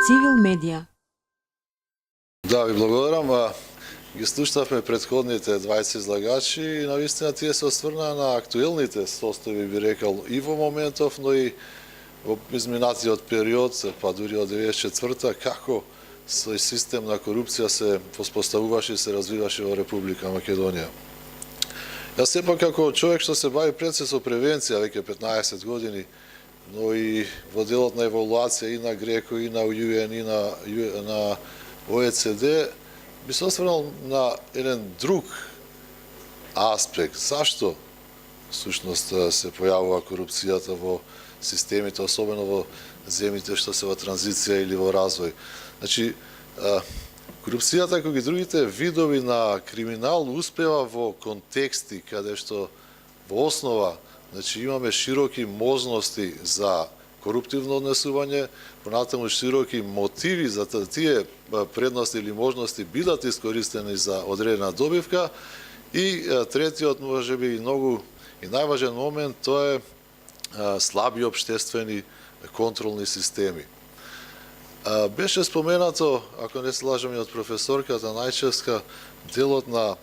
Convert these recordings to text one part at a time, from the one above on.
Цивил медија. Да, ви благодарам. Ги слушнавме претходните 20 излагачи и навистина тие се осврнаа на актуелните состојби, би рекал, и во моментов, но и во изминатиот период, па дури од 94-та, како сој систем на корупција се воспоставуваше и се развиваше во Република Македонија. Јас сепак како човек што се бави пред се со превенција веќе 15 години, но и во делот на евалуација и на Греко, и на УН, и на ОЕЦД, би се осврнал на еден друг аспект. Зашто всушност се појавува корупцијата во системите, особено во земјите што се во транзиција или во развој? Значи, корупцијата, како и другите видови на криминал, успева во контексти каде што во основа, значи, имаме широки можности за коруптивно однесување, понатаму широки мотиви за тие предности или можности бидат искористени за одредена добивка, и третиот, можеби и многу и најважен момент, тоа е слаби општествени контролни системи. Беше споменато, ако не се лажам и од професорката Најчевска, делот на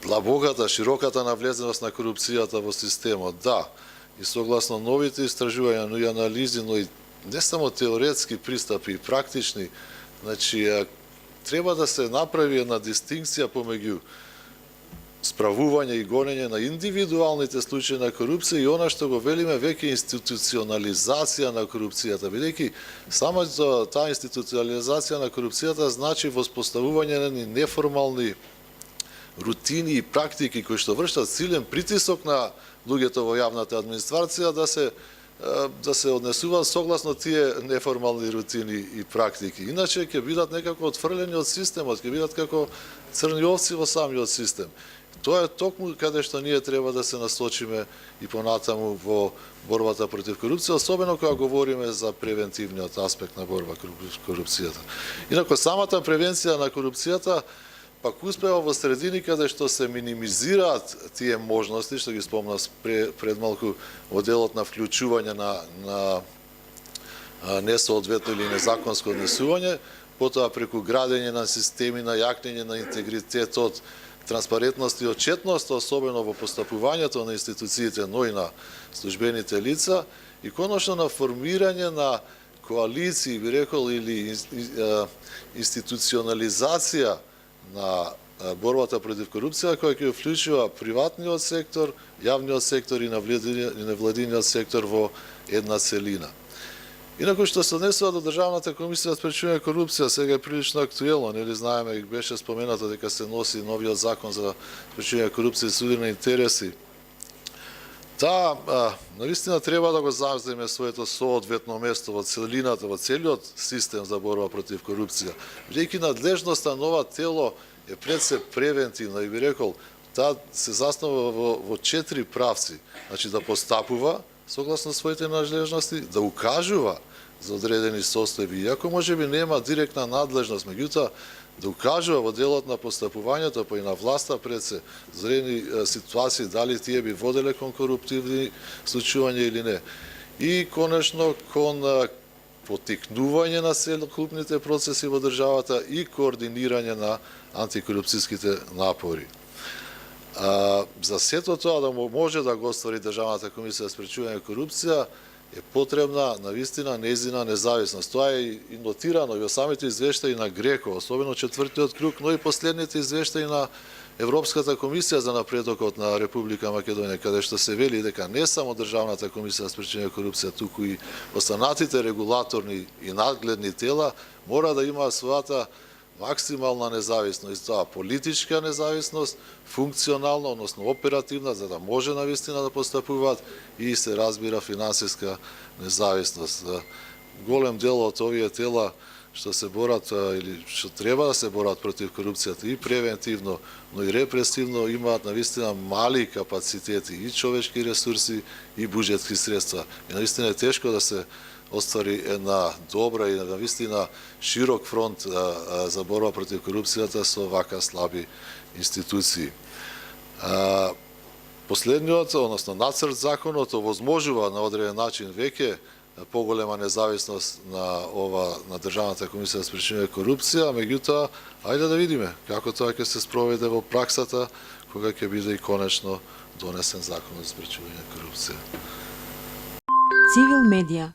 длабоката, широката навлезеност на корупцијата во системот. Да, и согласно новите истражувања, но и анализи, но и не само теоретски пристапи и практични, значи, треба да се направи една дистинкција помеѓу справување и гонење на индивидуалните случаи на корупција и она што го велиме веќе институционализација на корупцијата, бидејќи само таа институционализација на корупцијата значи воспоставување на неформални рутини и практики кои што вршат силен притисок на луѓето во јавната администрација да се однесуваат согласно тие неформални рутини и практики. Иначе ќе бидат некако отфрлени од системот, ќе бидат како црни овци во самиот систем. Тоа е токму каде што ние треба да се насочиме и понатаму во борбата против корупција, особено кога говориме за превентивниот аспект на борба против корупцијата. Инако самата превенција на корупцијата пак успева во средини каде што се минимизираат тие можности, што ги спомнав пред малку во делот на вклучување на несоодветно или незаконско однесување, потоа преку градење на системи, на јакнење на интегритетот, транспарентност и отчетност, особено во постапувањето на институциите, но и на службените лица, и конечно на формирање на коалиции, би рекол, или институционализација на борбата против корупција, која ќе вклучува приватниот сектор, јавниот сектор и невладиниот сектор во една целина. Инаку што се однесува до Државната комисија за спречување корупција, сега е прилично актуелно, нели знаеме, беше споменато дека се носи новиот закон за спречување корупција и суди на интереси. Таа навистина треба да го заземе своето соодветно место во целината, во целиот систем за борба против корупција. Бидејќи надлежноста на ова тело е пред се превентивна и би рекол, таа се заснова во 4 правци. Значи да постапува согласно своите надлежности, да укажува за одредени состојби, иако можеби нема директна надлежност, меѓутоа да укажува во делот на постапувањето, па и на власта пред се, за одредени ситуации, дали тие би воделе кон коруптивни случувања или не. И конечно кон потикнување на целокупните процеси во државата и координирање на антикорупцијските напори. За сето тоа да може да го оствари Државната комисија за спречување корупција е потребна навистина нејзина независност. Тоа е и нотирано и во самите извештаи на Греко, особено четвртиот круг, но и последните извештаи на Европската комисија за напредокот на Република Македонија, каде што се вели дека не само Државната комисија за спречување корупција, туку и останатите регулаторни и надгледни тела мора да имаат својата максимална независност, тоа политичка независност, функционална, односно оперативна, за да може навистина да постапуваат, и се разбира финансиска независност. Голем дел од овие тела што се борат или што треба да се борат против корупцијата и превентивно, но и репресивно, имаат навистина мали капацитети и човечки ресурси и буџетски средства. И навистина е тешко да се оствари една добра и навистина широк фронт за борба против корупцијата со вака слаби институции. Последниот, односно нацрт законот, овозможува на одреден начин веќе поголема независност на Државната комисија за спречување корупција, меѓутоа, ајде да видиме како тоа ќе се спроведе во праксата, кога ќе биде и конечно донесен закон за спречување корупција. Цивил медија